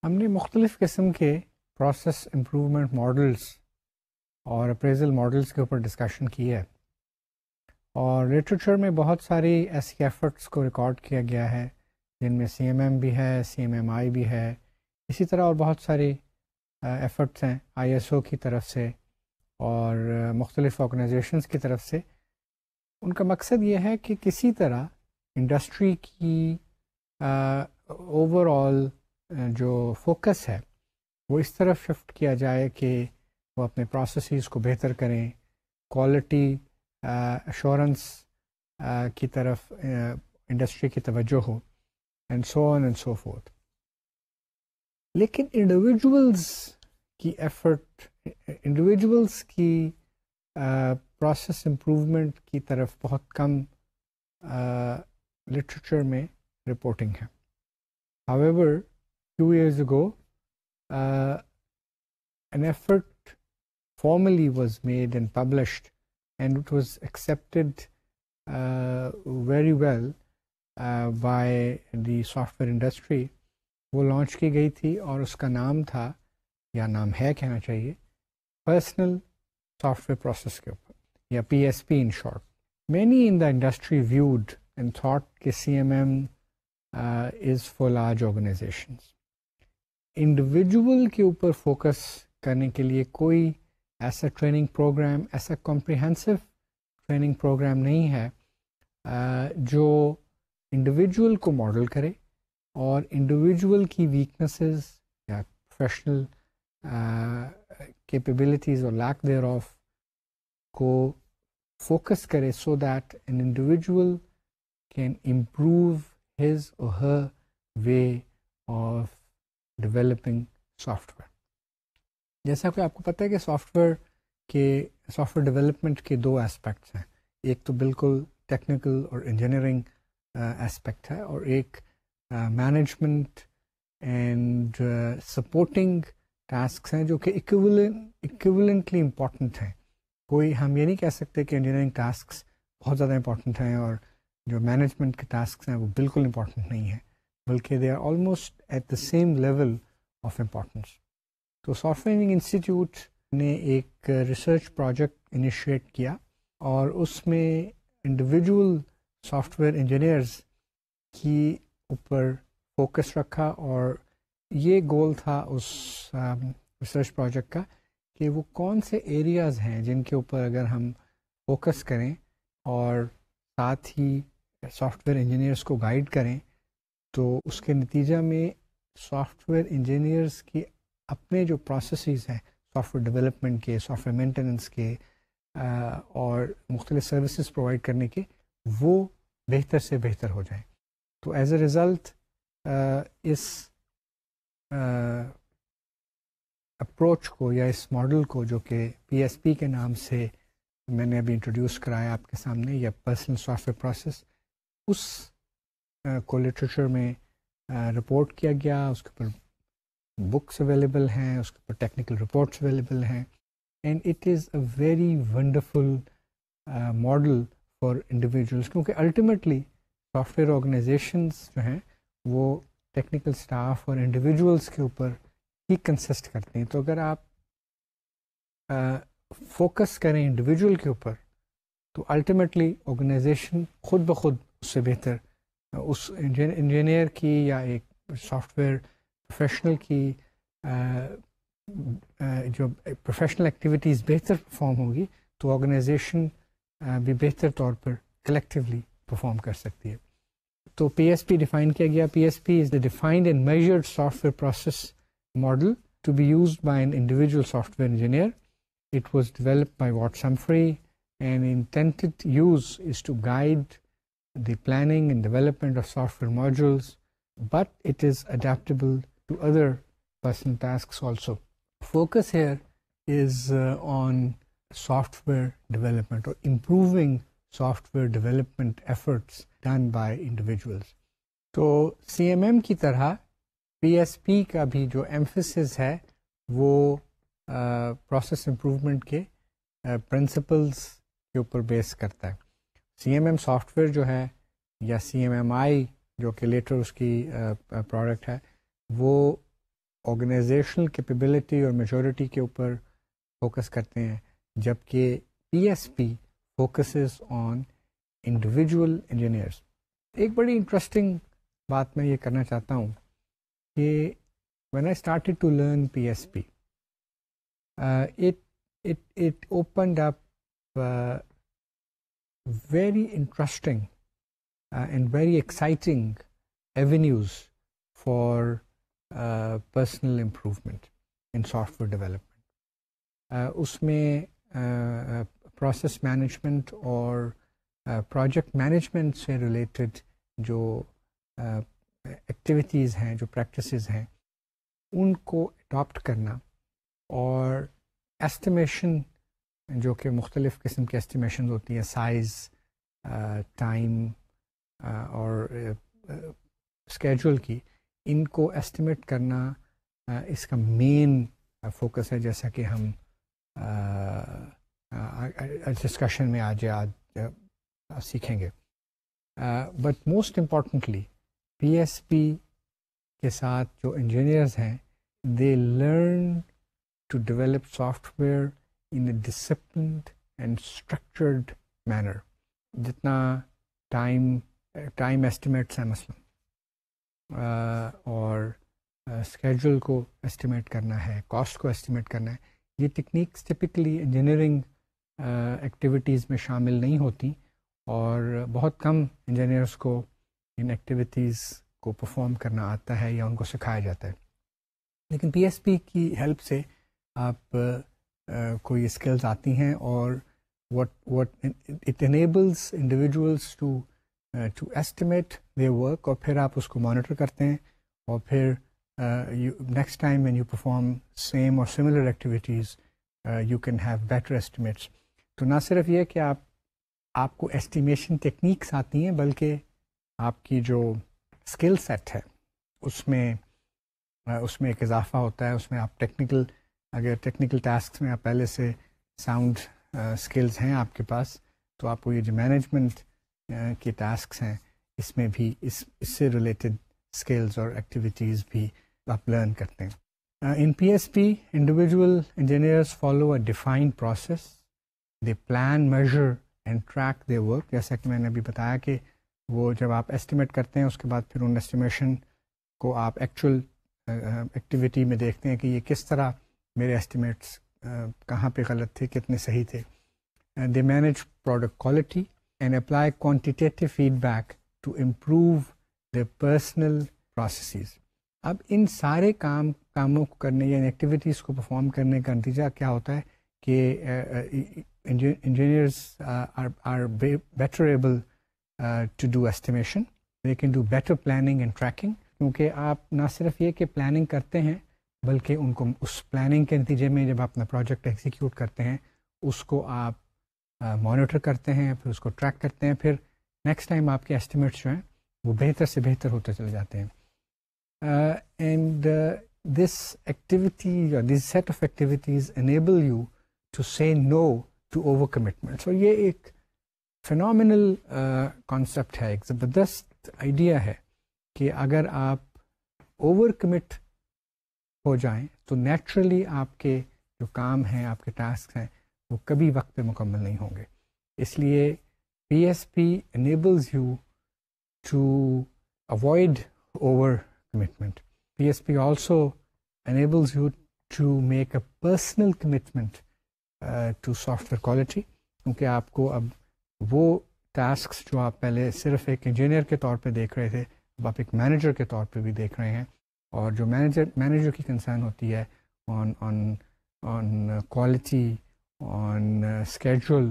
ہم نے مختلف قسم کے پروسیس امپرومنٹ ماڈلس اور اپریزل ماڈلس کے اوپر ڈسکشن کی ہے، اور لٹریچر میں بہت ساری ایسی ایفرٹس کو ریکارڈ کیا گیا ہے جن میں CMM بھی ہے، CMMI بھی ہے، اسی طرح اور بہت ساری ایفرٹس ہیں ISO کی طرف سے اور مختلف آرگنائزیشنز کی طرف سے۔ ان کا مقصد یہ ہے کہ کسی طرح انڈسٹری کی اوور آل جو فوکس ہے وہ اس طرف شفٹ کیا جائے کہ وہ اپنے پروسیسز کو بہتر کریں، کوالٹی ایشورنس کی طرف انڈسٹری کی توجہ ہو، and so on and so forth. لیکن انڈیویجولز کی ایفرٹ، انڈیویجولز کی پروسیس امپروومنٹ کی طرف بہت کم لٹریچر میں رپورٹنگ ہے۔ However, few years ago, an effort formally was made and published, and it was accepted very well by the software industry. وہ لانچ کی گئی تھی اور اس کا نام تھا، یا نام ہے کہنا چاہیے، پرسنل سافٹ ویئر پروسیس کے اوپر، یا PSP in short. Many in the industry viewed and thought کہ CMM is for large organizations. Individual کے اوپر فوکس کرنے کے لیے کوئی ایسا ٹریننگ پروگرام، ایسا کمپریہنسو ٹریننگ پروگرام نہیں ہے جو انڈیویجول کو ماڈل کرے اور انڈیویجول کی ویکنسز یا پروفیشنل کیپیبلٹیز اور لیک دیئر آف کو فوکس کرے، so that an individual can improve his or her way of developing software. جیسا کہ آپ کو پتہ ہے کہ سافٹ ویئر ڈیولپمنٹ کے دو اسپیکٹس ہیں، ایک تو بالکل ٹیکنیکل اور انجینئرنگ اسپیکٹ ہے، اور ایک مینجمنٹ اینڈ سپورٹنگ ٹاسکس ہیں جو کہ ایکویولنٹلی امپورٹنٹ ہیں۔ کوئی ہم یہ نہیں کہہ سکتے کہ انجینئرنگ ٹاسکس بہت زیادہ امپورٹنٹ ہیں اور جو مینجمنٹ کے ٹاسکس ہیں وہ بالکل امپورٹنٹ نہیں ہیں، بلکہ they are almost at the same level of importance. تو سافٹ ویئر انسٹیٹیوٹ نے ایک ریسرچ پروجیکٹ انیشیٹ کیا اور اس میں انڈیویجول سافٹ ویئر انجینئرز کی اوپر فوکس رکھا، اور یہ گول تھا اس ریسرچ پروجیکٹ کا کہ وہ کون سے ایریاز ہیں جن کے اوپر اگر ہم فوکس کریں اور ساتھ ہی سافٹ ویئر انجینئرس کو گائیڈ کریں تو اس کے نتیجہ میں سافٹ ویئر انجینئرس کی اپنے جو پروسیسز ہیں سافٹ ویئر ڈیولپمنٹ کے، سافٹ ویئر مینٹیننس کے اور مختلف سروسز پرووائڈ کرنے کے، وہ بہتر سے بہتر ہو جائیں۔ تو ایز اے رزلٹ اس اپروچ کو یا اس ماڈل کو جو کہ PSP کے نام سے میں نے ابھی انٹروڈیوس کرایا آپ کے سامنے، یا پرسنل سافٹ ویئر پروسیس، اس کو لٹریچر میں رپورٹ کیا گیا، اس کے اوپر بکس اویلیبل ہیں، اس کے اوپر ٹیکنیکل رپورٹس اویلیبل ہیں، and it is a very wonderful model for individuals, کیونکہ الٹیمیٹلی سافٹ ویئر آرگنائزیشنز جو ہیں وہ ٹیکنیکل اسٹاف اور انڈیویجولس کے اوپر ہی کنسسٹ کرتے ہیں۔ تو اگر آپ فوکس کریں انڈیویجول کے اوپر تو الٹیمیٹلی آرگنائزیشن خود بخود اس سے بہتر، اس انجینئر کی یا ایک سافٹ ویئر پروفیشنل کی جو پروفیشنل ایکٹیویٹیز بہتر پرفارم ہوگی تو آرگنائزیشن بھی بہتر طور پر کلیکٹیولی پرفارم کر سکتی ہے۔ تو PSP ڈیفائن کیا گیا۔ PSP is the defined and measured software process model to be used by an individual software engineer. It was developed by Watts Humphrey, and intended use is to guide the planning and development of software modules, but it is adaptable to other personal tasks also. Focus here is on software development or improving software development efforts done by individuals. تو CMM کی طرح PSP کا بھی جو emphasis ہے وہ process improvement کے principles کے اوپر بیس کرتا ہے۔ CMM سافٹ ویئر جو ہے یا CMMI جو کہ لیٹر اس کی پروڈکٹ ہے، وہ آرگنائزیشنل کیپیبلٹی اور میچورٹی کے اوپر فوکس کرتے ہیں، جبکہ P S P focuses on individual engineers. ایک بڑی انٹرسٹنگ بات میں یہ کرنا چاہتا ہوں کہ when I started to learn PSP, it opened up very interesting and very exciting avenues for personal improvement in software development. اس میں پروسیس مینجمنٹ اور پروجیکٹ مینجمنٹ سے ریلیٹڈ جو ایکٹیویٹیز ہیں، جو پریکٹسز ہیں، ان کو اڈاپٹ کرنا، اور ایسٹیمیشن جو کہ مختلف قسم کی ایسٹیمیشن ہوتی ہیں، سائز، ٹائم اور اسکیجول کی، ان کو ایسٹیمیٹ کرنا اس کا مین فوکس ہے، جیسا کہ ہم ڈسکشن میں آج سیکھیں گے. But most importantly P S P کے ساتھ جو انجینئرز ہیں، they learn to develop software in a disciplined and structured manner. جتنا ٹائم ایسٹیمیٹس ہیں مثلاً، اور اسکیجول کو ایسٹیمیٹ کرنا ہے، کاسٹ کو ایسٹیمیٹ کرنا ہے، یہ ٹیکنیکس ٹپکلی انجینئرنگ ایکٹیویٹیز میں شامل نہیں ہوتی، اور بہت کم انجینئرس کو ان ایکٹیویٹیز کو پرفارم کرنا آتا ہے یا ان کو سکھایا جاتا ہے. لیکن پی ایس پی کی ہیلپ سے آپ کو یہ اسکلز آتی ہیں، اور what it enables individuals to estimate their work، اور پھر آپ اس کو مانیٹر کرتے ہیں، اور پھر next time when you perform same or similar activities you can have better estimates. تو نہ صرف یہ کہ آپ کو ایسٹیمیشن ٹیکنیکس آتی ہیں، بلکہ آپ کی جو اسکل سیٹ ہے اس میں ایک اضافہ ہوتا ہے. اس میں آپ اگر ٹیکنیکل ٹاسکس میں آپ پہلے سے ساؤنڈ اسکلز ہیں آپ کے پاس، تو آپ کو یہ جو مینجمنٹ کے ٹاسکس ہیں، اس میں بھی اس سے ریلیٹڈ اسکلز اور ایکٹیویٹیز بھی آپ لرن کرتے ہیں. In P S P individual engineers follow a defined process, they plan, measure and track the work. جیسا کہ میں نے ابھی بتایا کہ وہ جب آپ ایسٹیمیٹ کرتے ہیں، اس کے بعد پھر ان ایسٹیمیشن کو آپ ایکچوئل ایکٹیویٹی میں دیکھتے ہیں کہ یہ کس طرح میرے ایسٹیمیٹس کہاں پہ غلط تھے، کتنے صحیح تھے. They manage product quality and apply quantitative feedback to improve their personal processes. اب ان سارے کاموں کو کرنے یا ایکٹیویٹیز کو پرفارم کرنے کا نتیجہ کیا ہوتا ہے کہ engineers are better able to do estimation, they can do better planning and tracking. کیونکہ آپ نہ صرف یہ کہ پلاننگ کرتے ہیں، بلکہ ان کو اس پلاننگ کے نتیجے میں جب آپ اپنا پروجیکٹ ایگزیکیوٹ کرتے ہیں، اس کو آپ مانیٹر کرتے ہیں، پھر اس کو ٹریک کرتے ہیں، پھر نیکسٹ ٹائم آپ کے ایسٹیمیٹس جو ہیں وہ بہتر سے بہتر ہوتے چلے جاتے ہیں. And this activity or this set of activities enable you to say no to over commitments. اور یہ ایک فینومینل کانسیپٹ ہے، ایک زبردست آئیڈیا ہے کہ اگر آپ اوور کمٹ ہو جائیں تو نیچرلی آپ کے جو کام ہیں، آپ کے ٹاسک ہیں، وہ کبھی وقت پہ مکمل نہیں ہوں گے. اس لیے P S P enables you to avoid over commitment. PSP also enables you to make a personal commitment to software quality. کیونکہ آپ کو اب وہ ٹاسکس جو آپ پہلے صرف ایک انجینئر کے طور پہ دیکھ رہے تھے، اب آپ ایک مینیجر کے طور پہ بھی دیکھ رہے ہیں. اور جو مینیجر کی کنسرن ہوتی ہے on quality, on schedule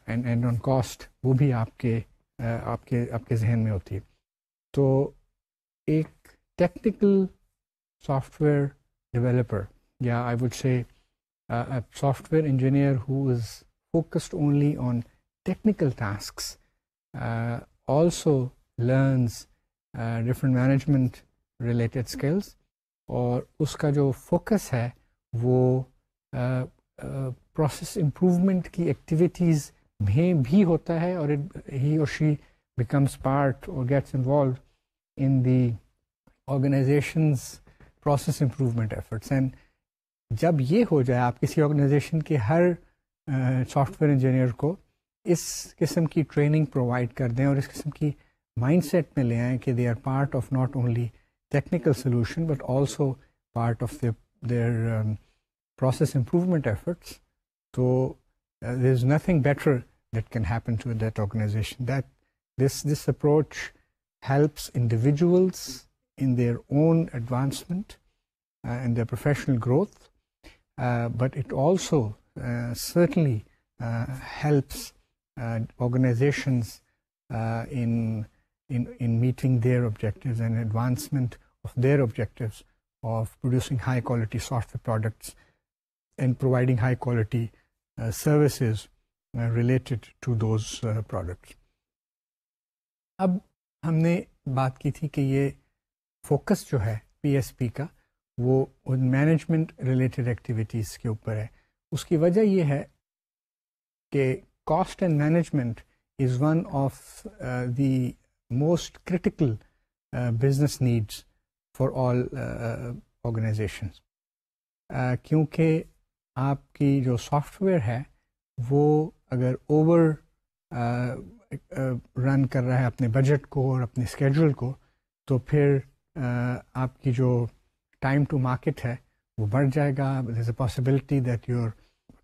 and on cost، وہ بھی آپ کے ذہن میں ہوتی ہے. تو ایک ٹیکنیکل سافٹ ویئر ڈیولپر، یا I would say soft where engineer who is focused only on technical tasks also learns different management related skills, اور اس کا جو فوکس ہے وہ پروسیس امپروومنٹ کی ایکٹیویٹیز میں بھی ہوتا ہے، اور he or she becomes part اور gets involved in the organization's process improvement efforts. And جب یہ ہو جائے آپ کسی آرگنائزیشن کے ہر سافٹ ویئر انجینئر کو اس قسم کی ٹریننگ پرووائڈ کر دیں اور اس قسم کی مائنڈ سیٹ میں لے آئیں کہ they are part of not only technical solution but also part of their process improvement efforts. So there's nothing better that can happen to that organization. That this approach helps individuals in their own advancement and their professional growth, but it also certainly helps organizations in meeting their objectives and advancement of their objectives of producing high quality software products and providing high quality services related to those products. اب ہم نے بات کی تھی کہ یہ focus جو ہے پی ایس پی کا وہ مینجمنٹ ریلیٹڈ ایکٹیویٹیز کے اوپر ہے. اس کی وجہ یہ ہے کہ cost and management is one of the most critical business needs for all organizations. کیونکہ آپ کی جو سافٹ ویئر ہے وہ اگر اوور رن کر رہا ہے اپنے بجٹ کو اور اپنے اسکیڈول کو تو پھر آپ کی جو ٹائم ٹو مارکیٹ ہے وہ بڑھ جائے گا. There is a possibility that your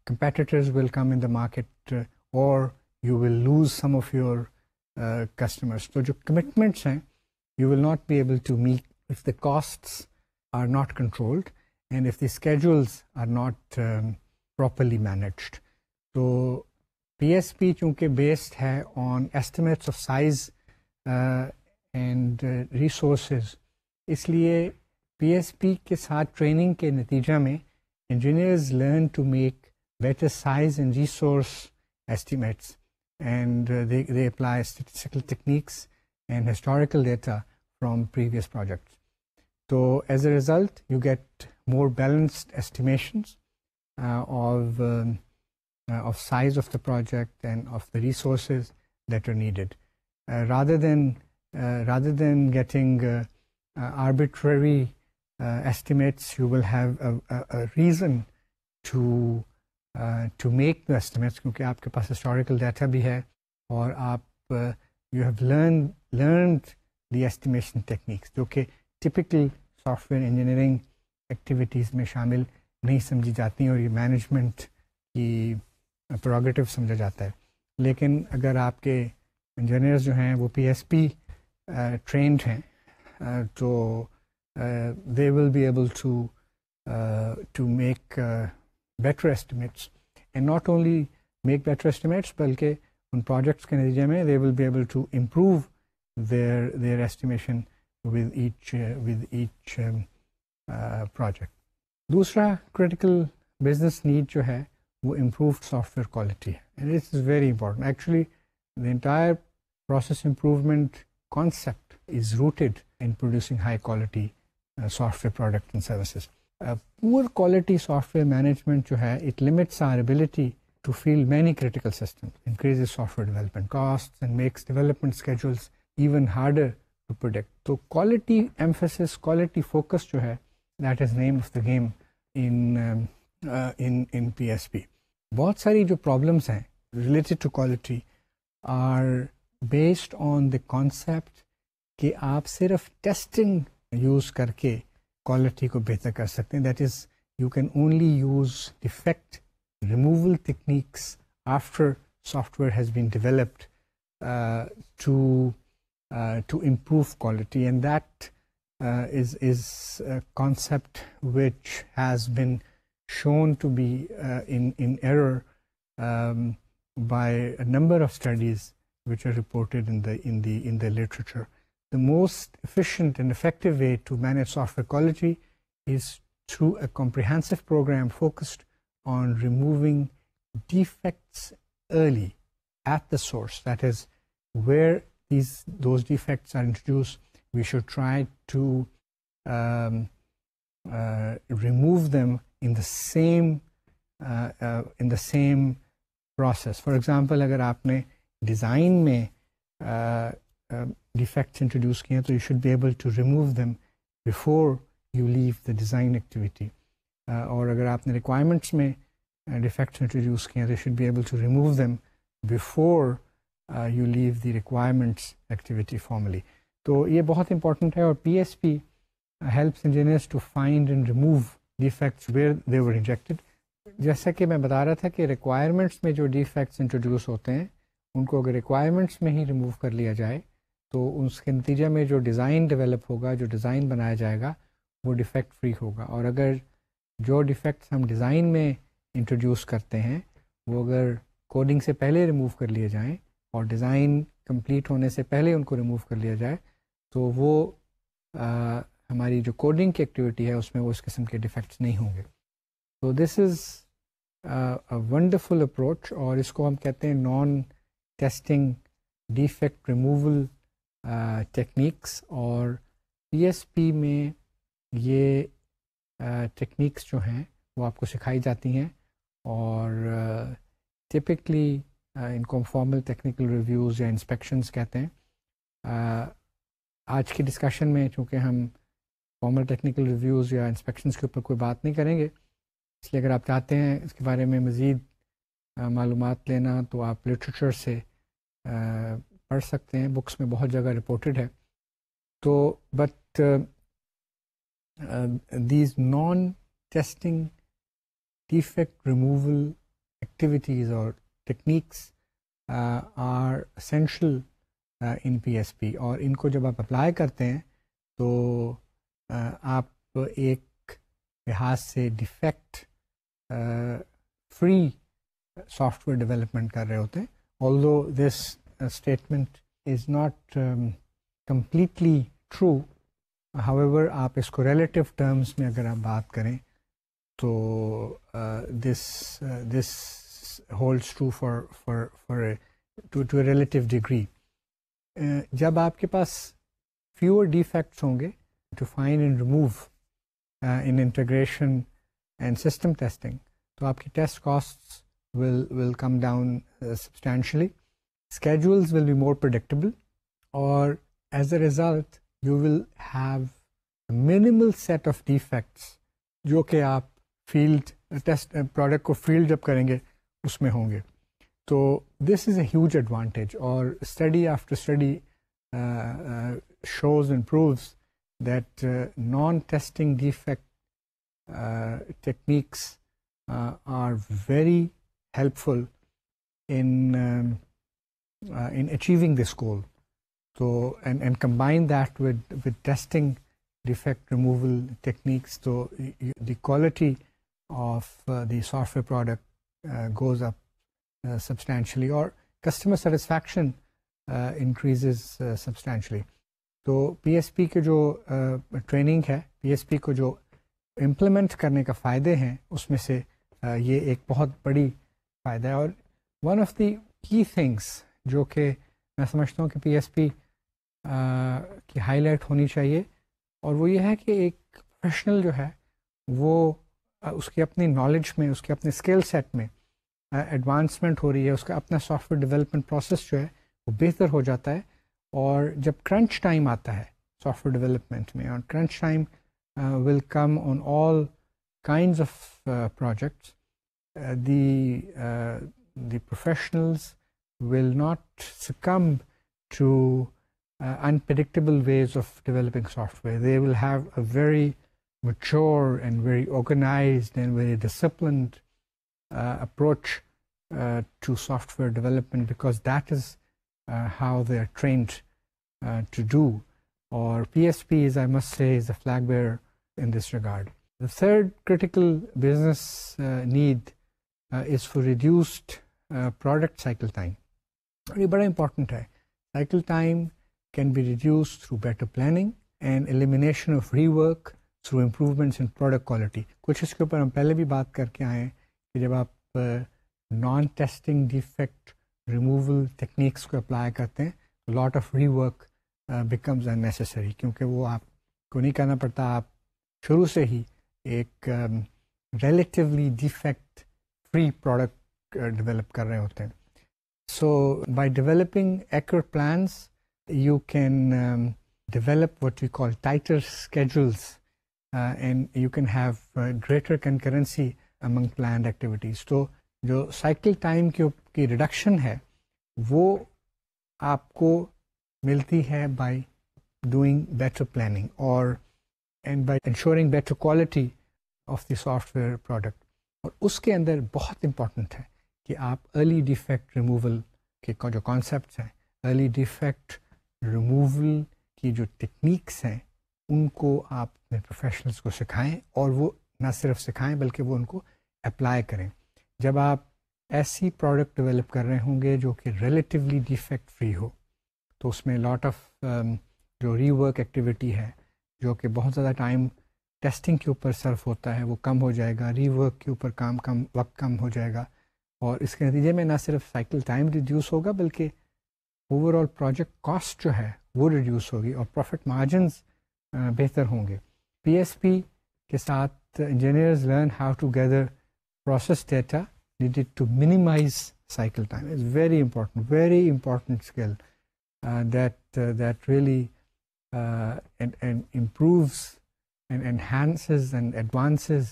competitors will come in the market اور you will lose some of your customers. تو جو کمٹمنٹس ہیں you will not be able to meet if the costs are not controlled and if the schedules are not properly managed. So PSP چونکہ based ہے on estimates of size and resources, اس لیے PSP کے ساتھ training کے نتیجہ میں engineers learn to make better size and resource estimates and they apply statistical techniques and historical data from previous projects. So as a result, you get more balanced estimations of size of the project and of the resources that are needed. Rather than getting arbitrary estimates, you will have a reason to make the estimates کیونکہ آپ کے پاس historical data بھی ہے اور آپ you have learned the estimation techniques جو کہ typical soft ware engineering activities میں شامل نہیں سمجھی جاتی ہیں اور یہ مینجمنٹ کی پروگیٹو سمجھا جاتا ہے. لیکن اگر آپ کے انجینئرز جو ہیں وہ پی ایس پی ٹرینڈ ہیں تو they will be able to make better estimates and not only make better estimates بلکہ ان پروجیکٹس کے نتیجے میں they will be able to improve their estimation with each project. دوسرا critical business need جو ہے وہ improved software quality ہے. And this is very important. Actually, the entire process improvement concept is rooted in producing high quality software products and services. Poor quality software management جو ہے it limits our ability to field many critical systems, increases software development costs and makes development schedules even harder to predict. So quality emphasis, quality focus جو ہے that is name of the game in PSP. بہت ساری جو problems ہیں related to quality are based on the concept کہ آپ صرف testing use کر کے quality کو بہتر کر سکتے ہیں. That is, you can only use defect removal techniques after software has been developed to improve quality, and that is a concept which has been shown to be in error by a number of studies which are reported in the literature. The most efficient and effective way to manage software quality is through a comprehensive program focused on removing defects early at the source. That is, where those defects are introduced, we should try to remove them in the same process. For example, اگر آپ نے design میں defects introduce kiye, so you should be able to remove them before you leave the design activity. اور اگر آپ نے requirements میں defects introduce کیے ہیں تو should be able to remove them before you leave the requirements activity formally. تو یہ بہت امپورٹنٹ ہے. اور P S P helps engineers to find and remove defects where they were injected. جیسا کہ میں بتا رہا تھا کہ ریکوائرمنٹس میں جو ڈیفیکٹس انٹروڈیوس ہوتے ہیں ان کو اگر ریکوائرمنٹس میں ہی ریموو کر لیا جائے تو اس کے نتیجہ میں جو ڈیزائن ڈیولپ ہوگا, جو ڈیزائن بنایا جائے گا وہ ڈیفیکٹ فری ہوگا. اور اگر جو ڈیفیکٹس ہم ڈیزائن میں انٹروڈیوس کرتے ہیں وہ اگر کوڈنگ سے پہلے ریموو کر لیے جائیں اور ڈیزائن کمپلیٹ ہونے سے پہلے ان کو ریموو کر لیا جائے تو وہ ہماری جو کوڈنگ کی ایکٹیویٹی ہے اس میں وہ اس قسم کے ڈیفیکٹس نہیں ہوں گے. تو دس از ونڈرفل اپروچ, اور اس کو ہم کہتے ہیں naan testing defect removal techniques. اور پی ایس پی میں یہ ٹیکنیکس جو ہیں وہ آپ کو سکھائی جاتی ہیں, اور ٹپکلی ان کو فارمل ٹیکنیکل ریویوز یا انسپیکشنز کہتے ہیں. آج کی ڈسکشن میں چونکہ ہم فارمل ٹیکنیکل ریویوز یا انسپیکشنز کے اوپر کوئی بات نہیں کریں گے, اس لیے اگر آپ چاہتے ہیں اس کے بارے میں مزید معلومات لینا تو آپ لٹریچر سے پڑھ سکتے ہیں, بکس میں بہت جگہ رپورٹڈ ہے. تو but these non-testing defect removal activities or techniques are essential in PSP. اور ان کو جب آپ اپلائی کرتے ہیں تو آپ ایک لحاظ سے defect free soft where development کر رہے ہوتے ہیں. although this statement is not completely true, however آپ اس کو ریلیٹیو ٹرمز میں اگر آپ بات کریں تو this holds true for a relative degree. جب آپ کے پاس fewer defects ہوں گے to find and remove in integration and system testing, تو آپ کی test costs will come down substantially. Schedules will be more predictable, اور as a result you will have a minimal set of defects جو کہ آپ field test product کو field جب کریں گے اس میں ہوں گے. تو دس از اے ہیوج ایڈوانٹیج, اور study after study shows and proves that non-testing defect techniques are very helpful in achieving this goal. So and combine that with testing defect removal techniques, so the quality of the software product goes up substantially, or customer satisfaction increases substantially. تو P S P کے جو training ہے, P S P کو جو implement کرنے کا فائدے ہیں اس میں سے یہ ایک بہت بڑی فائدہ ہے. اور ون آف دی کی تھنگس جو کہ میں سمجھتا ہوں کہ پی ایس پی کی ہائی لائٹ ہونی چاہیے, اور وہ یہ ہے کہ ایک پروفیشنل جو ہے وہ اس کی اپنی نالج میں, اس کے اپنے اسکل سیٹ میں ایڈوانسمنٹ ہو رہی ہے, اس کا اپنا سافٹ ویئر ڈیولپمنٹ پروسیس جو ہے وہ بہتر ہو جاتا ہے. اور جب کرنچ ٹائم آتا ہے سافٹ ویئر ڈیولپمنٹ میں, اور crunch time will come on all kinds of projects, the professionals will not succumb to unpredictable ways of developing software. They will have a very mature and very organized and very disciplined approach to software development, because that is how they are trained to do. Or PSP is, I must say, is a flag bearer in this regard. The third critical business need is for reduced product cycle time. اور یہ بڑا important ہے. Cycle time can be reduce through better planning and elimination of rework through improvements in product quality. کچھ اس کے اوپر ہم پہلے بھی بات کر کے آئے ہیں کہ جب آپ non testing defect removal techniques کو اپلائی کرتے ہیں تو lot of rework becomes unnecessary, کیونکہ وہ آپ کو نہیں کرنا پڑتا, آپ شروع سے ہی ایک relatively defect free product develop کر رہے ہوتے ہیں. So by developing accurate plans, you can develop what we call tighter schedules and you can have greater concurrency among planned activities. تو جو سائیکل ٹائم کی ریڈکشن ہے وہ آپ کو ملتی ہے بائی ڈوئنگ بیٹر پلاننگ اور and by ensuring better quality of the soft where product. اور اس کے اندر بہت امپورٹنٹ ہے کہ آپ ارلی ڈیفیکٹ ریموول کے جو کانسیپٹس ہیں, ارلی ڈیفیکٹ ریموول کی جو ٹیکنیکس ہیں ان کو آپ اپنے پروفیشنلس کو سکھائیں, اور وہ نہ صرف سکھائیں بلکہ وہ ان کو اپلائی کریں. جب آپ ایسی پروڈکٹ ڈیولپ کر رہے ہوں گے جو کہ ریلیٹیولی ڈیفیکٹ فری ہو, تو اس میں لاٹ آف جو ری ورک ایکٹیویٹی ہے جو کہ بہت زیادہ ٹائم ٹیسٹنگ کے اوپر صرف ہوتا ہے وہ کم ہو جائے گا, ری ورک کے اوپر وقت کم ہو جائے گا, اور اس کے نتیجے میں نہ صرف سائیکل ٹائم ریڈیوس ہوگا بلکہ اوور آل پروجیکٹ کاسٹ جو ہے وہ ریڈیوس ہوگی اور پروفٹ مارجنز بہتر ہوں گے. پی ایس پی کے ساتھ engineers learn how to gather process data needed to minimize cycle time. It's very important skill that really and improves and enhances and advances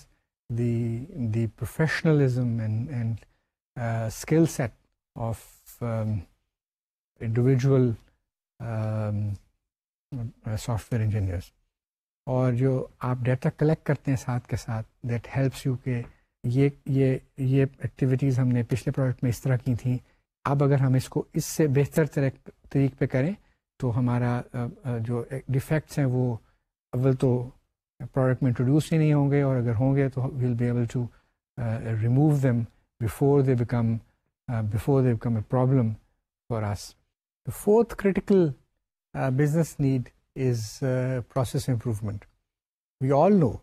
the professionalism and skill set of individual software engineers. اور جو آپ data collect کرتے ہیں ساتھ کے ساتھ that helps you کہ یہ ایکٹیویٹیز ہم نے پچھلے پروجیکٹ میں اس طرح کی تھیں, اب اگر ہم اس کو اس سے بہتر طریق پہ کریں تو ہمارا جو ڈیفیکٹس ہیں وہ اول تو پروڈکٹ میں انٹروڈیوس ہی نہیں ہوں گے, اور اگر ہوں گے تو we'll be able to remove them before they become a problem for us. The fourth critical business need is process improvement. We all know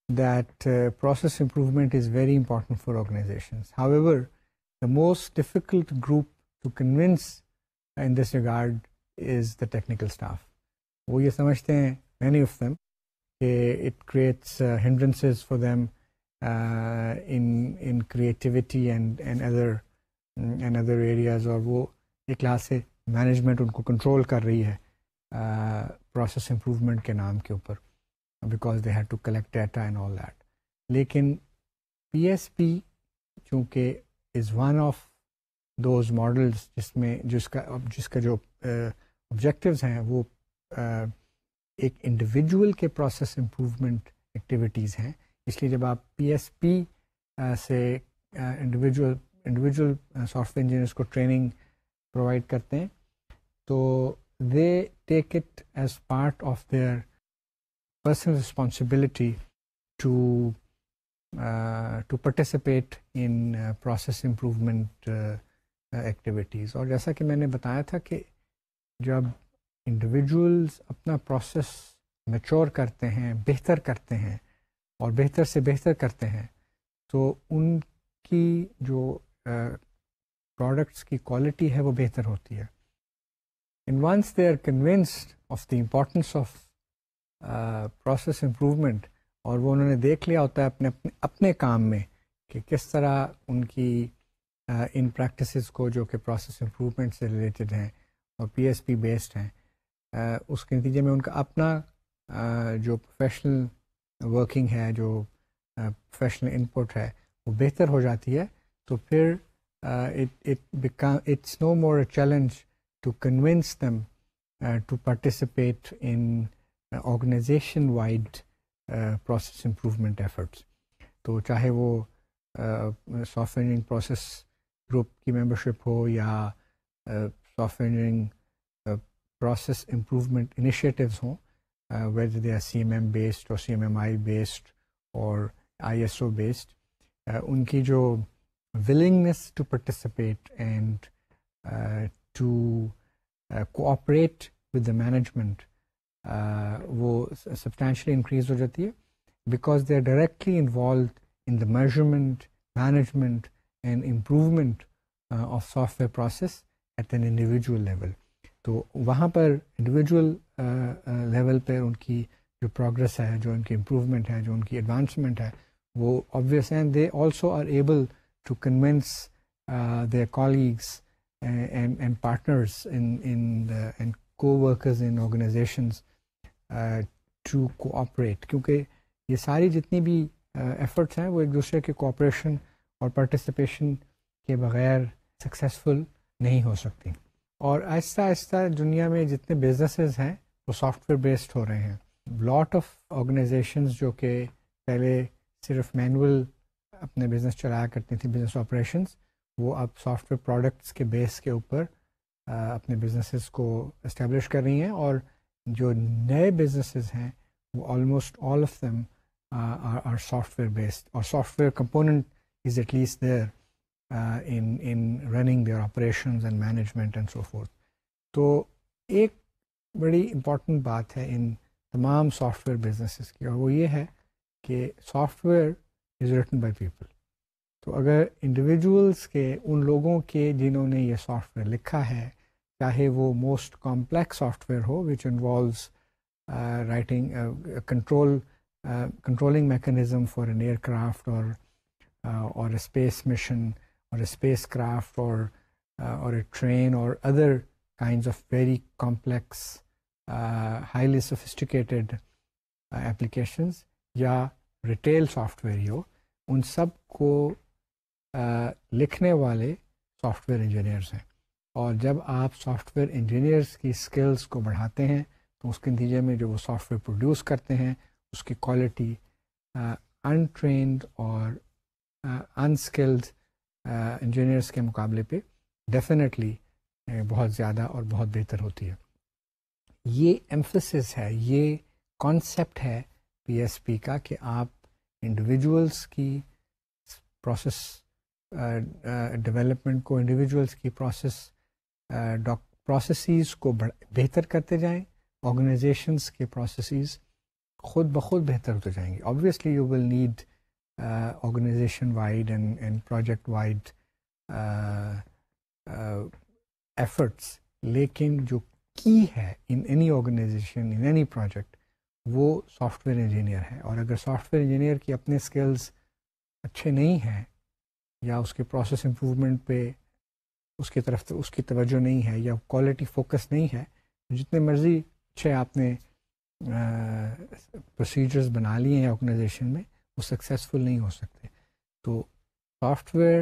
that process improvement is very important for organizations. However, the most difficult group to convince in this regard is the technical staff. وہ یہ سمجھتے ہیں many of them کہ it creates hindrances for them in creativity and other areas, اور وہ ایک class سے management ان کو کنٹرول کر رہی ہے پروسیس امپرومنٹ کے نام کے اوپر, because they had to collect data and all that. لیکن پی ایس پی چونکہ is one of those models جس کا جو آبجیکٹیوز ہیں وہ ایک انڈیویجول کے پروسیس امپرومنٹ ایکٹیویٹیز ہیں, اس لیے جب آپ پی ایس پی سے انڈیویجول سافٹ ویئر انجینئرس کو ٹریننگ پرووائڈ کرتے ہیں تو they take it as part of their personal responsibility to participate in process improvement activities. اور جیسا کہ میں نے بتایا تھا کہ جب انڈیویجولز اپنا پروسیس میچور کرتے ہیں, بہتر کرتے ہیں اور بہتر سے بہتر کرتے ہیں, تو ان کی جو پروڈکٹس کی کوالٹی ہے وہ بہتر ہوتی ہے. And once they are convinced of the importance of process improvement, اور وہ انہوں نے دیکھ لیا ہوتا ہے اپنے کام میں کہ کس طرح ان کی ان پریکٹسز کو جو کہ پروسیس امپرومنٹ سے ریلیٹڈ ہیں اور پی ایس پی بیسڈ ہیں, اس کے نتیجے میں ان کا اپنا جو پروفیشنل ورکنگ ہے, جو پروفیشنل انپٹ ہے وہ بہتر ہو جاتی ہے. تو پھر it's no more a challenge to convince them to participate in organization wide process improvement efforts. تو چاہے وہ software engineering process group کی ممبرشپ ہو یا software engineering process improvement initiatives ہوں, whether they are CMM based or CMMI based or ISO based, ان کی جو willingness to participate and to cooperate with the management وہ substantially increase ہو جاتی ہے, because they are directly involved in the measurement, management and improvement of software process at an individual level. تو وہاں پر individual level پہ ان کی جو progress ہے, جو ان کی امپروومنٹ ہے, جو ان کی ایڈوانسمنٹ ہے, وہ آبویس ہیں. They also are able to convince their colleagues and partners and coworkers in organisations to cooperate, کیونکہ یہ ساری جتنی بھی ایفرٹس ہیں وہ ایک دوسرے کے کوآپریشن اور پارٹیسپیشن کے بغیر سکسیزفل نہیں ہو سکتی. اور آہستہ آہستہ دنیا میں جتنے بزنسز ہیں وہ سافٹ ویئر بیسڈ ہو رہے ہیں. لاٹ آف آرگنائزیشنز جو کہ پہلے صرف مینول اپنے بزنس چلایا کرتی تھیں، بزنس آپریشنز، وہ اب سافٹ ویئر پروڈکٹس کے بیس کے اوپر اپنے بزنسز کو اسٹیبلش کر رہی ہیں. اور جو نئے بزنسز ہیں وہ almost all of them are software based, اور software component is at least there in running their operations and management and so forth. تو ایک بڑی امپورٹنٹ بات ہے ان تمام سافٹ ویئر بزنسز کی، اور وہ یہ ہے کہ soft where is written by people. تو اگر انڈیویجولس کے، ان لوگوں کے جنہوں نے یہ سافٹ ویئر لکھا ہے، چاہے وہ موسٹ کمپلیکس سافٹ ویئر ہو which involves writing controlling mechanism for an aircraft اور space mission or a spacecraft or a train or other kinds of very complex, highly sophisticated applications, یا retail soft where he ہو، ان سب کو لکھنے والے soft where engineers ہیں. اور جب آپ soft where engineers کی اسکلس کو بڑھاتے ہیں تو اس کے نتیجے میں جو وہ سافٹ ویئر پروڈیوس کرتے ہیں اس کی کوالٹی انٹرینڈ اور انسکلڈ انجینئرس کے مقابلے پہ ڈیفینیٹلی بہت زیادہ اور بہت بہتر ہوتی ہے. یہ ایمفسس ہے، یہ کانسیپٹ ہے پی ایس پی کا کہ آپ انڈیویجولس کی پروسیس ڈیولپمنٹ کو، انڈیویجولس کی پروسیسز کو بہتر کرتے جائیں. آرگنائزیشنس کے پروسیسز خود بخود بہتر ہوتے جائیں گے. Obviously you will need organization wide and project wide efforts, لیکن جو کی ہے in any organization, in any project، وہ سافٹ ویئر انجینئر ہے. اور اگر سافٹ ویئر انجینئر کی اپنے اسکلز اچھے نہیں ہیں یا اس کے پروسیس امپروومنٹ پہ اس کی طرف اس کی توجہ نہیں ہے یا کوالٹی فوکس نہیں ہے، جتنے مرضی اچھے آپ نے پروسیجرز بنا لیے ہیں آرگنائزیشن میں، وہ سکسیزفل نہیں ہو سکتے. تو سافٹ ویئر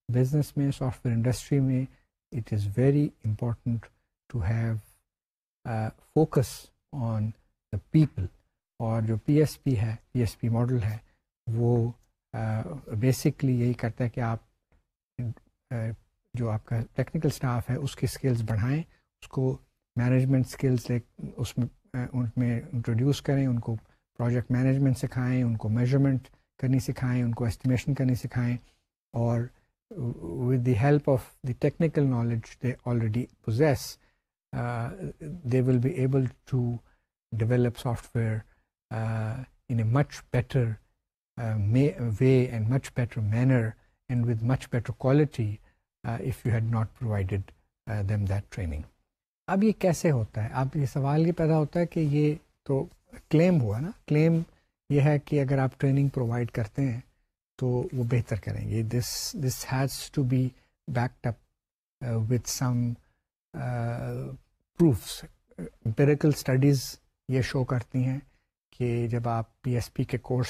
بزنس میں، سافٹ ویئر انڈسٹری میں it is very important to have focus on the people. اور جو پی ایس پی ہے، پی ایس پی ماڈل ہے، وہ بیسکلی یہی کرتا ہے کہ آپ جو آپ کا ٹیکنیکل اسٹاف ہے اس کی اسکلز بڑھائیں، اس کو مینجمنٹ اسکلز اس میں ان میں انٹروڈیوس کریں، ان کو پروجیکٹ مینجمنٹ سکھائیں، ان کو میجرمنٹ کرنی سکھائیں، ان کو اسٹیمیشن کرنی سکھائیں. اور with the help of the technical knowledge they already possess, they will be able to develop software in a much better way and much better manner and with much better quality if you had not provided them that training. اب یہ کیسے ہوتا ہے؟ اب یہ سوال یہ پیدا ہوتا ہے کہ یہ تو کلیم ہوا نا، کلیم یہ ہے کہ اگر آپ ٹریننگ پرووائڈ کرتے ہیں تو وہ بہتر کریں گے. This has to be backed up with some proofs. Empirical studies یہ شو کرتی ہیں کہ جب آپ پی ایس پی کے کورس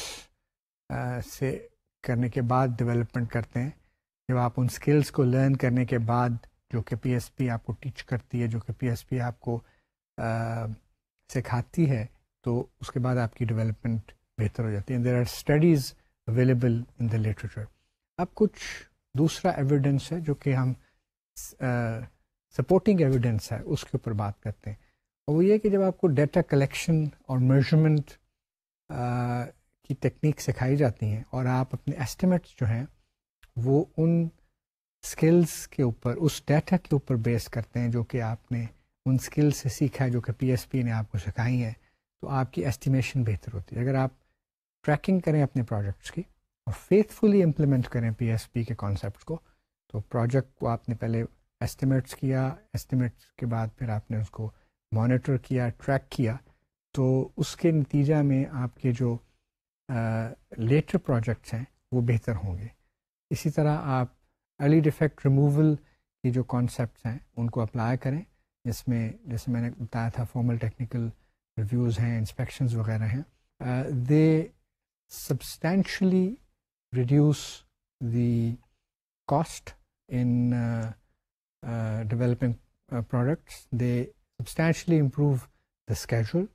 سے کرنے کے بعد ڈیولپمنٹ کرتے ہیں، جب آپ ان اسکلس کو لرن کرنے کے بعد جو کہ پی ایس پی آپ کو ٹیچ کرتی ہے، جو کہ پی ایس پی آپ کو سکھاتی ہے، تو اس کے بعد آپ کی ڈیولپمنٹ بہتر ہو جاتی ہے. There are studies available in the literature. اب کچھ دوسرا ایویڈنس ہے جو کہ ہم سپورٹنگ ایویڈنس ہے اس کے اوپر بات کرتے ہیں، اور وہ یہ کہ جب آپ کو ڈیٹا کلیکشن اور میجرمنٹ کی ٹیکنیک سکھائی جاتی ہیں اور آپ اپنے ایسٹیمیٹس جو ہیں وہ ان اسکلس کے اوپر، اس ڈیٹا کے اوپر بیس کرتے ہیں جو کہ آپ نے ان اسکلس سے سیکھا ہے، جو کہ پی ایس پی نے آپ کو سکھائی ہیں، تو آپ کی ایسٹیمیشن بہتر ہوتی ہے. اگر آپ ٹریکنگ کریں اپنے پروجیکٹس کی اور فیتھفلی امپلیمنٹ کریں پی ایس پی کے کانسیپٹس کو، تو پروجیکٹ کو آپ نے پہلے ایسٹیمیٹس کیا، ایسٹیمیٹس کے بعد پھر آپ نے اس کو مانیٹر کیا، ٹریک کیا، تو اس کے نتیجہ میں آپ کے جو لیٹر پروجیکٹس ہیں وہ بہتر ہوں گے. اسی طرح آپ ارلی ڈیفیکٹ ریموول کی جو کانسیپٹس ہیں ان کو اپلائی کریں، جس میں جیسے میں نے بتایا تھا فارمل ٹیکنیکل ریویوز ہیں، انسپیکشنز وغیرہ ہیں. دے substantially reduce the cost in developing products. They substantially improve the schedule,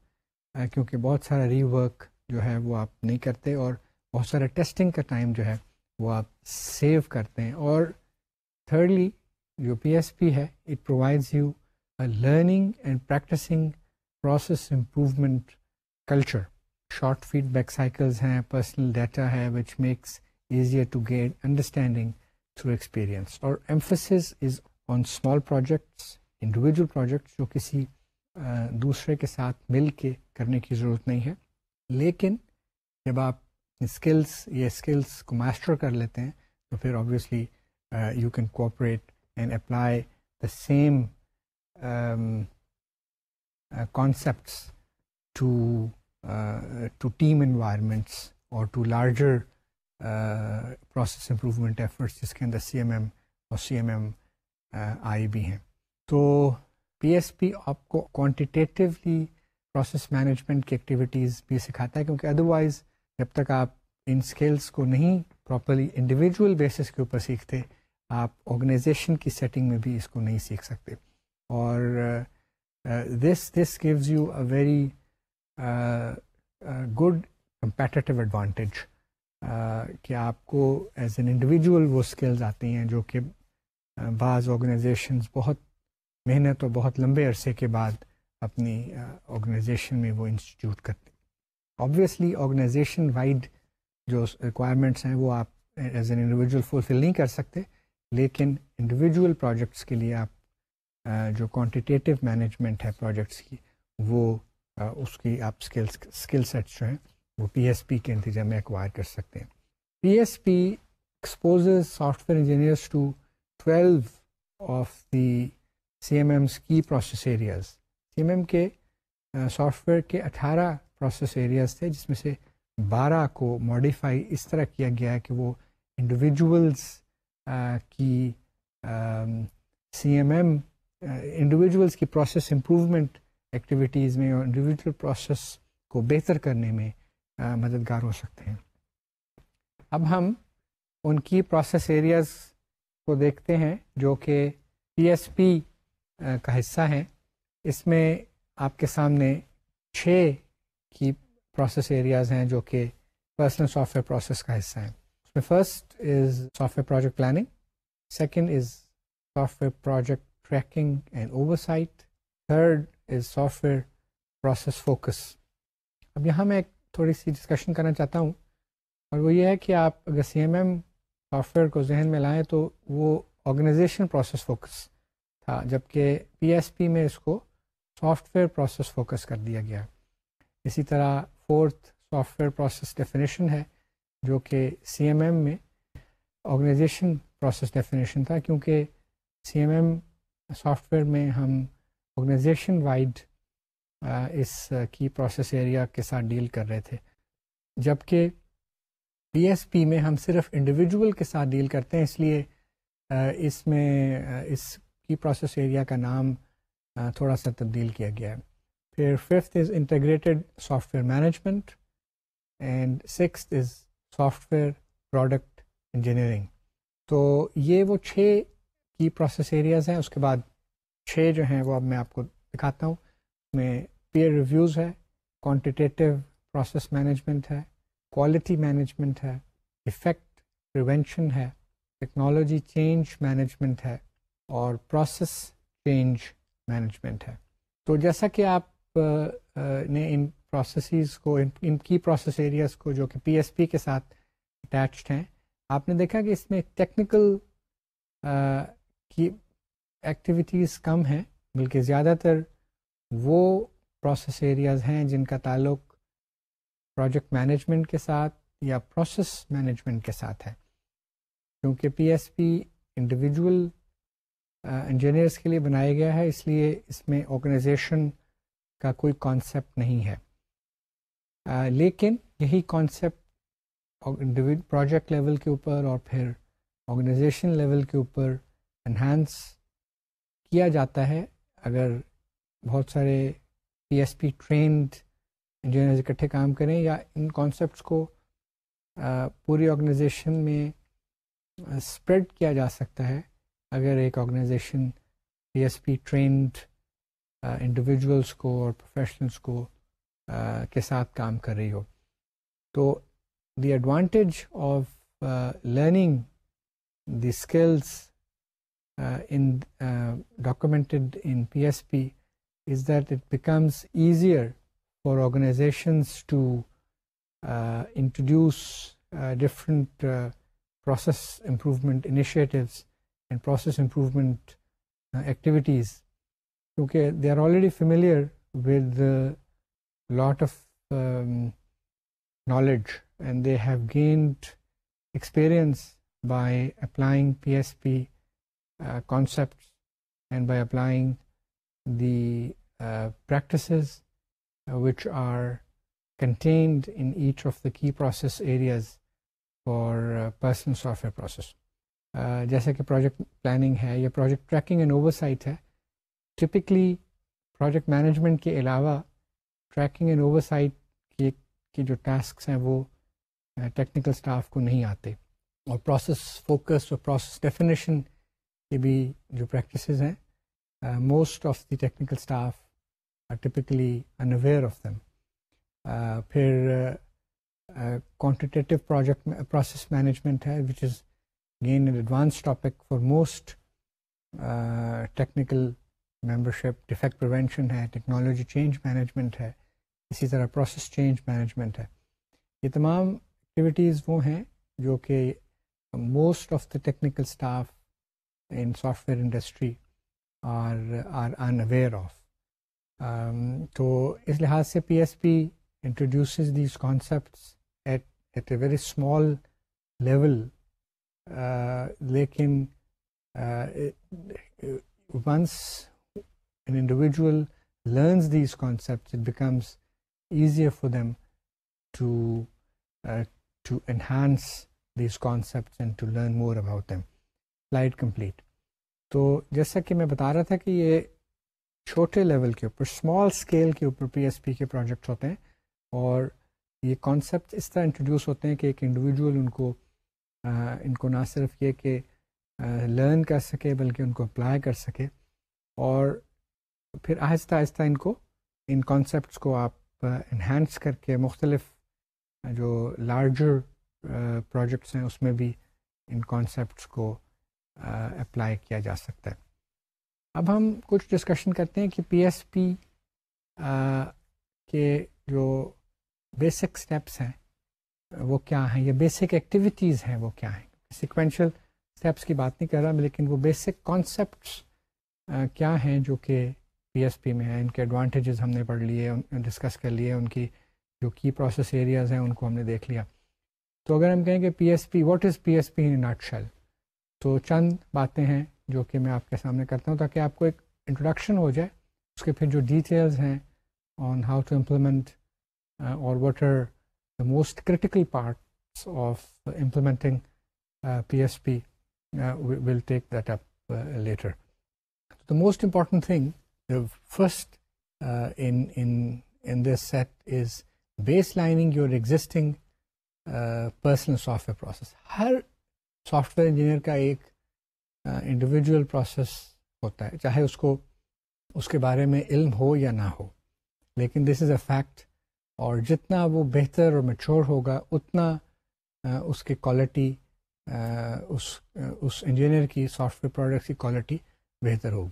کیونکہ بہت سارا ری ورک جو ہے وہ آپ نہیں کرتے اور بہت سارا ٹیسٹنگ کا ٹائم جو ہے وہ آپ سیو کرتے ہیں. اور تھرڈلی جو پی ایس پی ہے it provides you a learning and practicing process improvement culture. Short feedback cycles ہیں, پرسنل ڈیٹا ہے which makes easier to get understanding through experience. اور emphasis is on small projects, individual projects جو کسی دوسرے کے ساتھ مل کے کرنے کی ضرورت نہیں ہے. لیکن جب آپ اسکلس کو ماسٹر کر لیتے ہیں تو پھر obviously you can cooperate and apply the same concepts to team environments اور to larger process improvement efforts, جس کے اندر سی ایم ایم اور سی ایم ایم آئی بھی ہیں. تو پی ایس پی آپ کو کوانٹیٹیولی پروسیس مینجمنٹ کی ایکٹیویٹیز بھی سکھاتا ہے, کیونکہ ادروائز جب تک آپ ان اسکلس کو نہیں پراپرلی انڈیویجول بیسس کے اوپر سیکھتے, آپ آرگنائزیشن کی سیٹنگ میں بھی اس کو نہیں سیکھ سکتے. اور this gives you a very good competitive advantage کہ آپ کو ایز این انڈیویجول وہ اسکلز آتی ہیں جو کہ بعض آرگنائزیشنز بہت محنت اور بہت لمبے عرصے کے بعد اپنی آرگنائزیشن میں وہ انسٹیٹیوٹ کرتے ہیں. آبویسلی آرگنائزیشن وائڈ جو ریکوائرمنٹس ہیں وہ آپ ایز این انڈیویجول فلفل نہیں کر سکتے, لیکن انڈیویجول پروجیکٹس کے لیے آپ جو کوانٹیٹیو مینجمنٹ ہے پروجیکٹس کی وہ اس کی آپ اسکل سیٹس جو ہیں وہ پی ایس پی کے نتیجے میں ایکوائر کر سکتے ہیں. P S P exposes software engineers to 12 of the C M Ms کی process areas. C M M کے سافٹ ویئر کے 18 پروسیس ایریاز تھے, جس میں سے 12 کو ماڈیفائی اس طرح کیا گیا ہے کہ وہ انڈیویجولز کی سی ایم ایم انڈیویجولز کی پروسیس امپروومنٹ ایکٹیویٹیز میں اور انڈیویجول پروسیس کو بہتر کرنے میں مددگار ہو سکتے ہیں. اب ہم ان کی پروسیس ایریاز کو دیکھتے ہیں جو کہ پی ایس پی کا حصہ ہیں. اس میں آپ کے سامنے 6 کی پروسیس ایریاز ہیں جو کہ پرسنل سافٹ ویئر پروسیس کا حصہ ہیں. اس میں first is software project planning, second is software project tracking and oversight, third is software process focus. اب یہاں میں ایک تھوڑی سی ڈسکشن کرنا چاہتا ہوں, اور وہ یہ ہے کہ آپ اگر C M M software کو ذہن میں لائیں تو وہ آرگنائزیشن پروسیس فوکس تھا, جبکہ پی ایس پی میں اس کو سافٹ ویئر پروسیس فوکس کر دیا گیا. اسی طرح fourth software process definition ہے جو کہ سی ایم ایم میں آرگنائزیشن پروسیس ڈیفینیشن تھا, کیونکہ C M M software میں ہم آرگنائزیشن وائڈ اس کی پروسیس ایریا کے ساتھ ڈیل کر رہے تھے, جبکہ پی ایس پی میں ہم صرف انڈیویجول کے ساتھ ڈیل کرتے ہیں. اس لیے اس میں اس کی پروسیس ایریا کا نام تھوڑا سا تبدیل کیا گیا ہے. پھر fifth is integrated soft where management and sixth is software product engineering. تو یہ وہ 6 کی پروسیس ایریاز ہیں. اس کے بعد 6 جو ہیں وہ اب میں آپ کو دکھاتا ہوں. اس میں پیئر ریویوز ہے, کوانٹیٹیو پروسیس مینجمنٹ ہے, کوالٹی مینجمنٹ ہے, ایفیکٹ پریونشن ہے, ٹیکنالوجی چینج مینجمنٹ ہے, اور پروسیس چینج مینجمنٹ ہے. تو جیسا کہ آپ نے ان پروسیسز کو ان کی پروسیس ایریاز کو جو کہ پی ایس پی کے ساتھ اٹیچڈ ہیں, آپ نے دیکھا کہ اس میں ٹیکنیکل کی ایکٹیویٹیز کم ہیں, بلکہ زیادہ تر وہ پروسیس ایریاز ہیں جن کا تعلق پروجیکٹ مینجمنٹ کے ساتھ یا پروسیس مینجمنٹ کے ساتھ ہے. کیونکہ P S P individual engineers کے لیے بنایا گیا ہے, اس لیے اس میں آرگنائزیشن کا کوئی کانسیپٹ نہیں ہے. لیکن یہی کانسیپٹ پروجیکٹ لیول کے اوپر اور پھر آرگنائزیشن لیول کے اوپر انہانس کیا جاتا ہے اگر بہت سارے P S P trained engineers اکٹھے کام کریں یا ان کانسیپٹس کو پوری آرگنائزیشن میں اسپریڈ کیا جا سکتا ہے اگر ایک organization P S P trained individuals کو اور پروفیشنلس کو کے ساتھ کام کر رہی ہو. تو the advantage of learning the skills in documented in PSP is that it becomes easier for organizations to introduce different process improvement initiatives and process improvement activities, because they are already familiar with a lot of knowledge and they have gained experience by applying PSP concepts and by applying the practices which are contained in each of the key process areas for personal software process. جیسے کہ project planning ہے یا project tracking and oversight ہے. Typically project management کے علاوہ tracking and oversight کی جو tasks ہیں وہ ٹیکنیکل اسٹاف کو نہیں آتے, اور پروسیس فوکس اور پروسیس ڈیفینیشن کی بھی جو پریکٹسز ہیں most of the technical staff are typically unaware of them. پھر کوانٹیٹیو پروجیکٹ پروسیس مینجمنٹ ہے which is again an advanced topic for most technical membership. Defect prevention ہے, technology change management ہے, اسی طرح process change management ہے. یہ تمام activities وہ ہیں جو کہ most of the technical staff in software industry are unaware of. تو اس لحاظ سے PSP introduces these concepts at a very small level. لیکن once an individual learns these concepts, it becomes easier for them to enhance these concepts and to learn more about them. Slide complete. تو جیسا کہ میں بتا رہا تھا کہ یہ چھوٹے لیول کے اوپر اسمال اسکیل کے اوپر PSP کے پروجیکٹس ہوتے ہیں, اور یہ کانسیپٹ اس طرح انٹروڈیوس ہوتے ہیں کہ ایک انڈیویجول ان کو نہ صرف یہ کہ لرن کر سکے بلکہ ان کو اپلائی کر سکے, اور پھر آہستہ آہستہ ان کانسیپٹس کو آپ انہینس کر کے مختلف جو لارجر پروجیکٹس ہیں اس میں بھی ان کانسیپٹس کو اپلائی کیا جا سکتا ہے. اب ہم کچھ ڈسکشن کرتے ہیں کہ PSP کے جو بیسک اسٹیپس ہیں وہ کیا ہیں, یا بیسک ایکٹیویٹیز ہیں وہ کیا ہیں. سیکوینشل اسٹیپس کی بات نہیں کر رہا, لیکن وہ بیسک کانسیپٹس کیا ہیں جو کہ PSP میں ہیں. ان کے ایڈوانٹیجز ہم نے پڑھ لیے, ڈسکس کر لیے, ان کی جو کی پروسیس ایریاز ہیں ان کو ہم نے دیکھ لیا. تو اگر ہم کہیں کہ PSP what is PSP in nutshell, تو چند باتیں ہیں جو کہ میں آپ کے سامنے کرتا ہوں تاکہ آپ کو ایک انٹروڈکشن ہو جائے. اس کے پھر جو ڈیٹیلز ہیں آن ہاؤ ٹو امپلیمنٹ اور what are the most critical parts of implementing PSP, we'll take that up later. The most important thing, the first in this set is baselining your existing personal software process. Hare soft where engineer کا ایک individual process ہوتا ہے, چاہے اس کے بارے میں علم ہو یا نہ ہو, لیکن دس از اے فیکٹ. اور جتنا وہ بہتر اور میچور ہوگا اتنا اس کی کوالٹی اس انجینئر کی سافٹ ویئر پروڈکٹ کی کوالٹی بہتر ہوگی.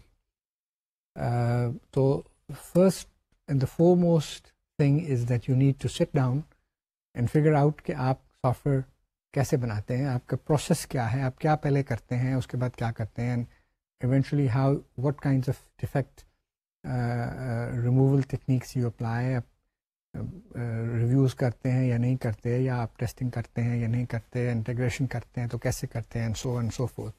تو first and the foremost thing is that you need to sit down and figure out کہ آپ سافٹ ویئر کیسے بناتے ہیں, آپ کا پروسیس کیا ہے, آپ کیا پہلے کرتے ہیں, اس کے بعد کیا کرتے ہیں, eventually how what kinds of defect removal techniques you apply, reviews کرتے ہیں یا نہیں کرتے, یا آپ ٹیسٹنگ کرتے ہیں یا نہیں کرتے, انٹیگریشن کرتے ہیں تو کیسے کرتے ہیں, and so and so forth.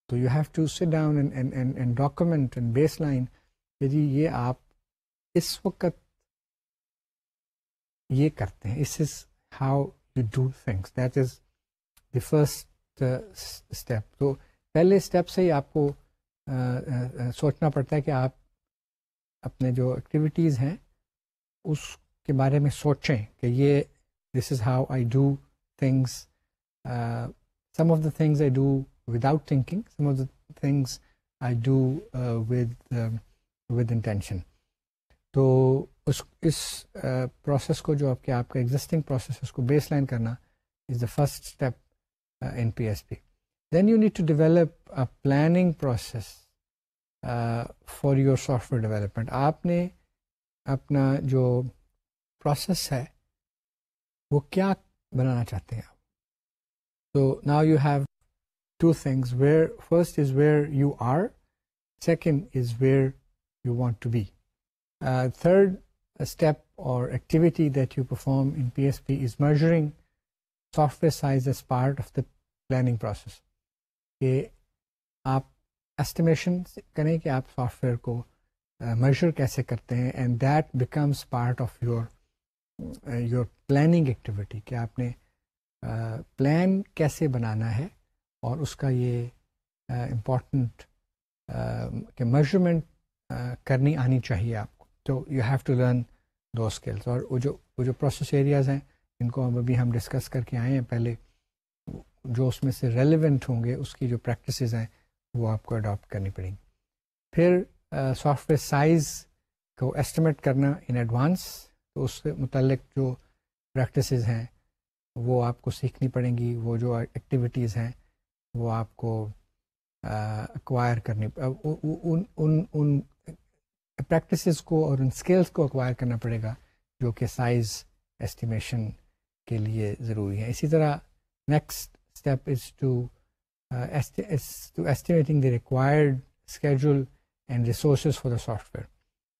تو you have to sit down and document and baseline کہ جی یہ آپ اس وقت یہ کرتے ہیں, اس is how you do things. That is the first step. تو پہلے اسٹیپ سے ہی آپ کو سوچنا پڑتا ہے کہ آپ اپنے جو ایکٹیویٹیز ہیں اس کے بارے میں سوچیں کہ یہ this is how I do things, some of the things I do without thinking, some of the things I do with intention. تو اس پروسیس کو جو آپ کا ایگزسٹنگ پروسیس اس کو بیس لائن کرنا is the first step in P S P. Then you need to develop a planning process for your software development. آپ نے اپنا جو پروسیس ہے وہ کیا بنانا چاہتے ہیں آپ. تو now you have two things, where first is where you are, second is where you want to be. Third step or activity that you perform in PSP is measuring software size as part of the planning process. کہ آپ estimation کریں کہ آپ soft where کو measure کیسے کرتے ہیں, and that becomes part of your planning activity. کہ آپ نے پلان کیسے بنانا ہے اور اس کا یہ important کہ measurement کرنی آنی چاہیے آپ کو. تو یو ہیو ٹو لرن دو اسکلس. اور وہ جو پروسیس ایریاز ہیں جن کو ابھی ہم ڈسکس کر کے آئے ہیں پہلے, جو اس میں سے ریلیونٹ ہوں گے اس کی جو پریکٹسز ہیں وہ آپ کو اڈاپٹ کرنی پڑیں گی. پھر سافٹ ویئر سائز کو ایسٹیمیٹ کرنا ان ایڈوانس, تو اس سے متعلق جو پریکٹسز ہیں وہ آپ کو سیکھنی پڑیں گی. وہ جو ایکٹیویٹیز ہیں وہ آپ کو ایکوائر کرنی, ان پریکٹسز کو اور ان اسکلس کو ایکوائر کرنا پڑے گا جو کہ سائز ایسٹیمیشن کے لیے ضروری ہے. اسی طرح next step is to estimating the required schedule and resources for the software.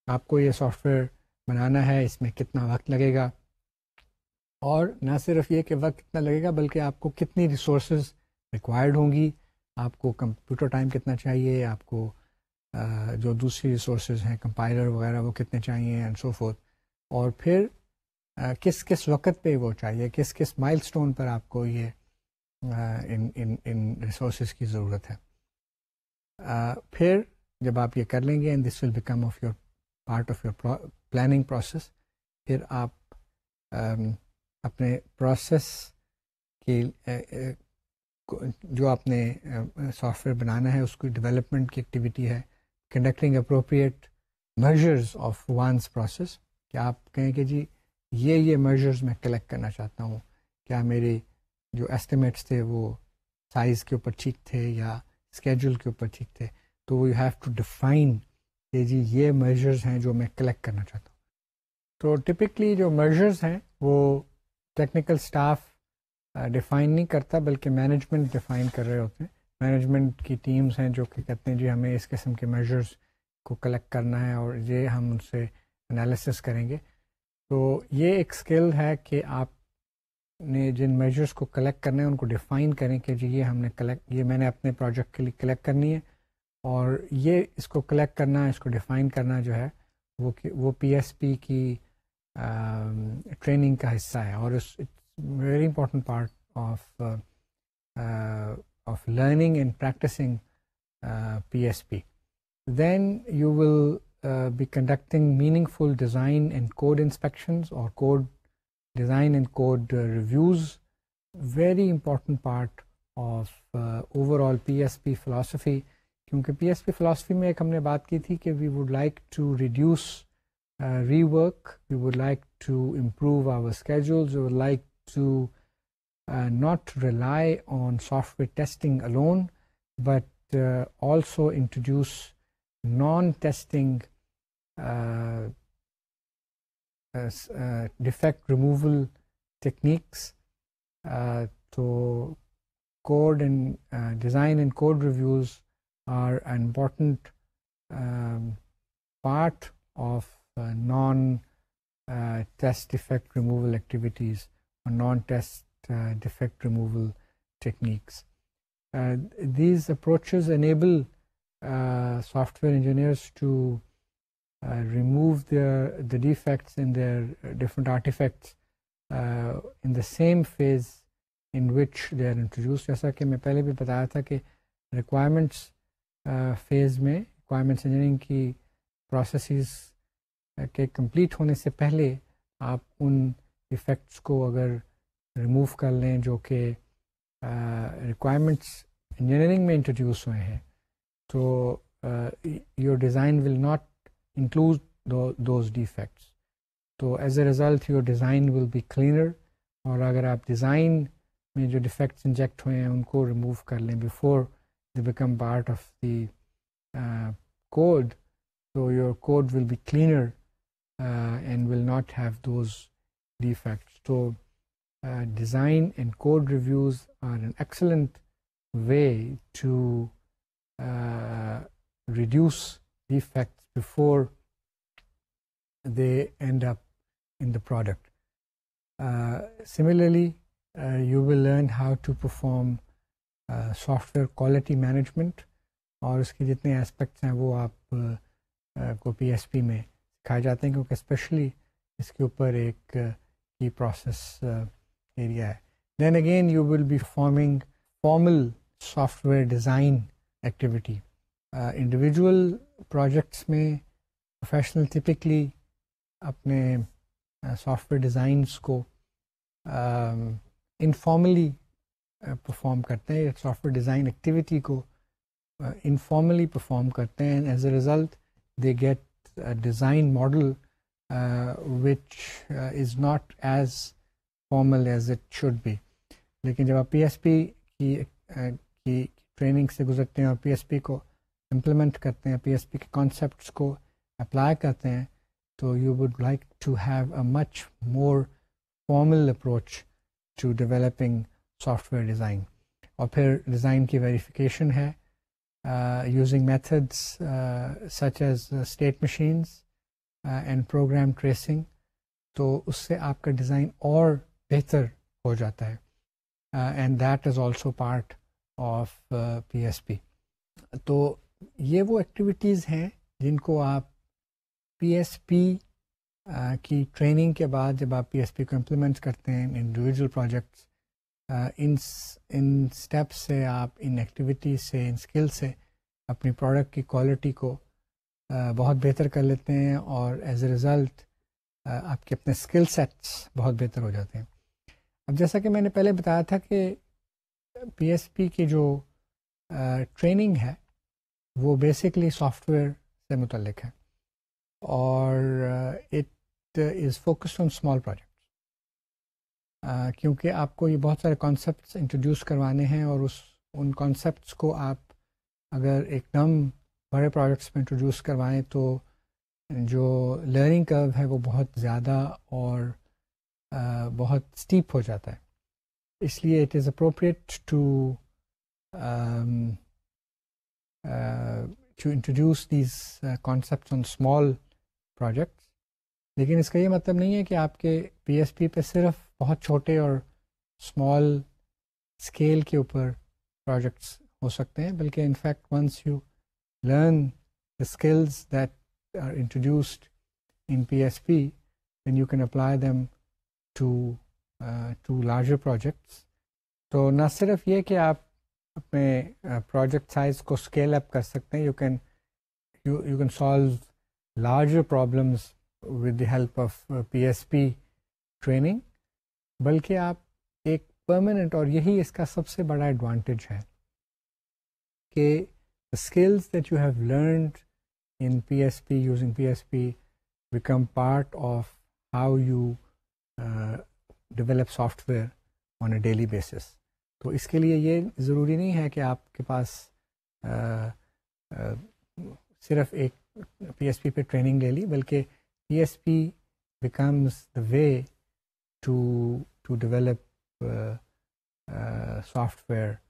آپ کو یہ سافٹ ویئر بنانا ہے, اس میں کتنا وقت لگے گا, اور نہ صرف یہ کہ وقت کتنا لگے گا بلکہ آپ کو کتنی ریسورسز ریکوائرڈ ہوں گی, آپ کو کمپیوٹر ٹائم کتنا چاہیے, آپ کو جو دوسری ریسورسز ہیں کمپائلر وغیرہ وہ کتنے چاہیے اینڈ سو فورتھ, اور پھر کس وقت پہ وہ چاہیے, کس مائل سٹون پر آپ کو یہ ان ریسورسز کی ضرورت ہے. پھر جب آپ یہ کر لیں گے and this will become of your part of your planning process, پھر آپ اپنے پروسیس کی جو آپ نے سافٹ ویئر بنانا ہے اس کی ڈیولپمنٹ کی ایکٹیویٹی ہے, conducting appropriate measures of one's process. کہ آپ کہیں کہ جی یہ measures میں کلیکٹ کرنا چاہتا ہوں, کیا میرے جو ایسٹیمیٹس تھے وہ سائز کے اوپر ٹھیک تھے یا اسکیجول کے اوپر ٹھیک تھے. تو وہ یو ہیو ٹو ڈیفائن کہ جی یہ میجرز ہیں جو میں کلیکٹ کرنا چاہتا ہوں. تو ٹپکلی جو میجرز ہیں وہ ٹیکنیکل اسٹاف ڈیفائن نہیں کرتا بلکہ مینجمنٹ ڈیفائن کر رہے ہوتے ہیں. مینجمنٹ کی ٹیمز ہیں جو کہ کہتے ہیں جی ہمیں اس قسم کے میجرز کو کلیکٹ کرنا ہے اور یہ ہم ان سے انالیسس کریں گے. تو یہ ایک اسکل ہے کہ آپ نے جن میجرز کو کلیکٹ کرنا ہے ان کو ڈیفائن کریں کہ جی یہ ہم نے یہ میں نے اپنے پروجیکٹ کے لیے کلیکٹ کرنی ہے, اور یہ اس کو کلیکٹ کرنا, اس کو ڈیفائن کرنا جو ہے وہ پی ایس پی کی ٹریننگ کا حصہ ہے. اور very important part of learning and practicing PSP. Then you will be conducting meaningful design and code inspections or design and code reviews. Very important part of overall PSP philosophy. کیونکہ PSP philosophy میں ایک ہم نے بات کی تھی کہ we would like to reduce rework, we would like to improve our schedules, we would like to not rely on software testing alone, but also introduce non-testing defect removal techniques. So code and design and code reviews are an important part of non-test defect removal activities or non-test defect removal techniques. These approaches enable software engineers to remove the defects in their different artifacts in the same phase in which they are introduced. جیسا کہ میں پہلے بھی بتایا تھا کہ requirements phase میں requirements engineering کی پروسیسز کے کمپلیٹ ہونے سے پہلے آپ ان ایفیکٹس کو اگر ریموو کر لیں جو کہ ریکوائرمنٹس انجینئرنگ میں انٹروڈیوس ہوئے ہیں. تو your design will not include those defects. تو as a result your design will be cleaner. اور اگر آپ ڈیزائن میں جو ڈیفیکٹس انجیکٹ ہوئے ہیں ان کو ریموو کر لیں before they become part of the code, so your code will be cleaner and will not have those defects. So design and code reviews are an excellent way to reduce defects before they end up in the product. Similarly, you will learn how to perform software quality management, اور اس کے جتنے aspects ہیں وہ آپ کو P S P میں سکھائے جاتے ہیں کیونکہ اسپیشلی اس کے اوپر ایک کی پروسیس ایریا ہے. Then again you will be forming formal software design activity. Individual projects میں پروفیشنل ٹپکلی اپنے سافٹ ویئر ڈیزائنس کو انفارملی پرفارم کرتے ہیں, سافٹ ویئر ڈیزائن ایکٹیویٹی کو informally perform کرتے ہیں. And as a result they get a design model which is not as formal as it should be. لیکن جب آپ پی ایس پی کی ٹریننگ سے گزرتے ہیں اور پی ایس پی کو امپلیمنٹ کرتے ہیں, پی ایس پی کے کانسیپٹس کو اپلائی کرتے ہیں, تو you would like to have a much more formal approach to developing software design. اور پھر ڈیزائن کی ویریفیکیشن ہے using methods such as state machines and program tracing. تو اس سے آپ کا ڈیزائن اور بہتر ہو جاتا ہے, and that is also part of PSP. تو یہ وہ ایکٹیویٹیز ہیں جن کو آپ پی ایس پی کی ٹریننگ کے بعد جب آپ پی ایس پی کو امپلیمنٹ کرتے ہیں انڈیویجول پروجیکٹس, ان اسٹیپس سے, آپ ان ایکٹیویٹیز سے, ان اسکل سے اپنی پروڈکٹ کی کوالٹی کو بہت بہتر کر لیتے ہیں, اور ایز اے ریزلٹ آپ کے اپنے اسکل سیٹس بہت بہتر ہو جاتے ہیں. اب جیسا کہ میں نے پہلے بتایا تھا کہ پی ایس پی کی جو ٹریننگ ہے وہ بیسکلی سافٹ ویئر سے متعلق ہے, اور it is focused on small project, کیونکہ آپ کو یہ بہت سارے کانسیپٹس انٹروڈیوس کروانے ہیں, اور ان کانسیپٹس کو آپ اگر ایک دم بڑے پروجیکٹس میں انٹروڈیوس کروائیں تو جو لرننگ کرو ہے وہ بہت زیادہ اور بہت اسٹیپ ہو جاتا ہے. اس لیے it is appropriate to introduce these concepts on small projects. لیکن اس کا یہ مطلب نہیں ہے کہ آپ کے پی ایس پی پہ صرف بہت چھوٹے اور اسمال اسکیل کے اوپر پروجیکٹس ہو سکتے ہیں, بلکہ in fact once you learn the skills that are introduced in P S P then you can apply them to larger projects. تو نہ صرف یہ کہ آپ اپنے پروجیکٹ سائز کو اسکیل اپ کر سکتے ہیں, you can solve larger problems with the help of PSP training, بلکہ آپ ایک پرماننٹ, اور یہی اس کا سب سے بڑا ایڈوانٹیج ہے کہ the skills that you have learned in PSP using PSP become part of how you develop software on a daily basis. تو اس کے لیے یہ ضروری نہیں ہے کہ آپ کے پاس صرف ایک پی ایس پی پہ ٹریننگ لے لی, بلکہ PSP becomes the way to develop software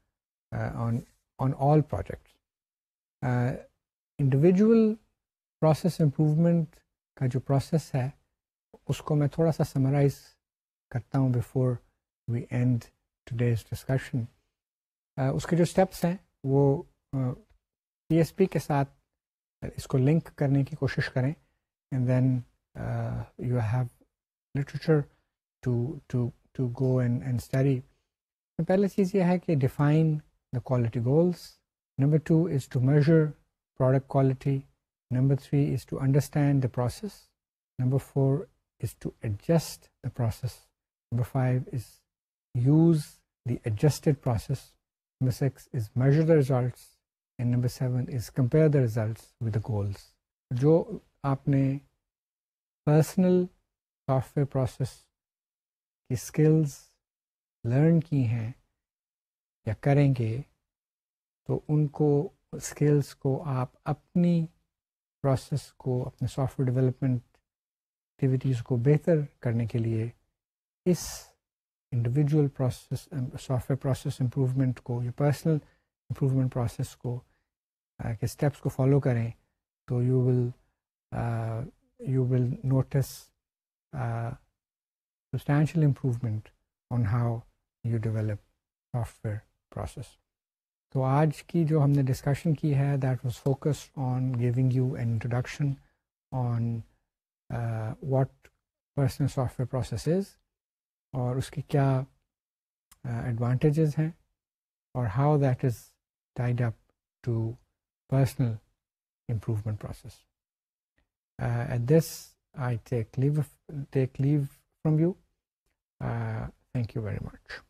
on all projects. Individual process improvement کا جو process ہے اس کو میں تھوڑا سا summarize کرتا ہوں before we end today's discussion. اس کے جو steps ہیں وہ PSP کے ساتھ اس کو لنک کرنے کی کوشش کریں, and then you have literature to go and study. پہلی چیز یہ ہے کہ define the quality goals. Number 2 is to measure product quality. Number 3 is to understand the process. Number 4 is to adjust the process. Number 5 is use the adjusted process. Number 6 is measure the results. And number 7 is compare the results with the goals. جو آپ نے personal software process کی skills learn کی ہیں یا کریں گے تو ان کو اسکلز کو آپ اپنی پروسیس کو اپنے سافٹ ویئر ڈیولپمنٹ ایکٹیویٹیز کو بہتر کرنے کے لیے اس individual process software process improvement کو یا پرسنل امپروومنٹ پروسیس کو کے اسٹیپس کو فالو کریں تو you will notice substantial improvement on how you develop software process. تو آج کی جو ہم نے ڈسکشن کی ہے that was focus on giving you an introduction on what personal software process is اور اس کی کیا ایڈوانٹیجز ہیں اور how that is tied up to personal improvement process. At this, I take leave from you. Thank you very much.